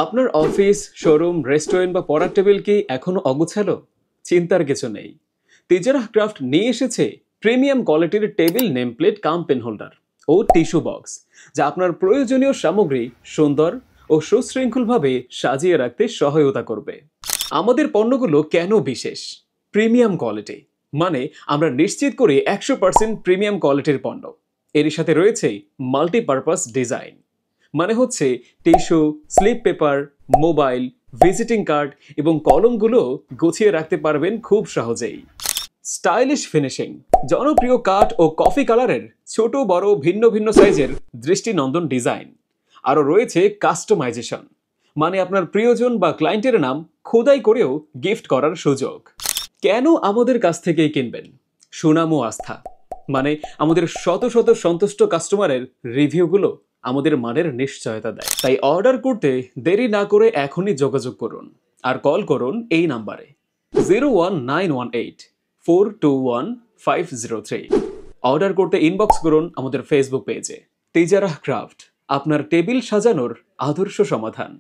আপনার office, showroom, restaurant বা পড়ার টেবিল কি এখনো অগোছালো? চিন্তার কিছু নেই। তেজারাহ ক্রাফট নিয়ে এসেছে প্রিমিয়াম কোয়ালিটির টেবিল নেম প্লেট কাম পেন হোল্ডার ও টিস্যু বক্স, যা আপনার প্রয়োজনীয় সামগ্রী সুন্দর ও সুশৃঙ্খলভাবে সাজিয়ে রাখতে সহায়তা করবে। আমাদের পণ্যগুলো কেন বিশেষ? প্রিমিয়াম কোয়ালিটি মানে আমরা নিশ্চিত করি 100% প্রিমিয়াম কোয়ালিটির পণ্য। এরই সাথে রয়েছে মাল্টিপারপাস ডিজাইন, মানে হচ্ছে tissue, slip paper, mobile, visiting card এবং কলমগুলো গুছিয়ে রাখতে পারবেন খুব সহজেই। স্টাইলিশ ফিনিশিং, জনপ্রিয় কাঠ ও কফি কালারের ছোট বড় ভিন্ন ভিন্ন সাইজের দৃষ্টিনন্দন ডিজাইন। আরও রয়েছে কাস্টমাইজেশন, মানে আপনার প্রিয়জন বা ক্লায়েন্টের নাম খোদাই করেও গিফট করার সুযোগ। কেন আমাদের কাছ থেকেই কিনবেন? সুনাম ও আস্থা, মানে আমাদের শত শত সন্তুষ্ট কাস্টমারের রিভিউগুলো আমাদের মানের নিশ্চয়তা দেয়। তাই অর্ডার করতে দেরি না করে এখনই যোগাযোগ করুন আর কল করুন এই নাম্বারে 01918 421 503। অর্ডার করতে ইনবক্স করুন আমাদের ফেসবুক পেজে। তেজারাহ ক্রাফট, আপনার টেবিল সাজানোর আদর্শ সমাধান।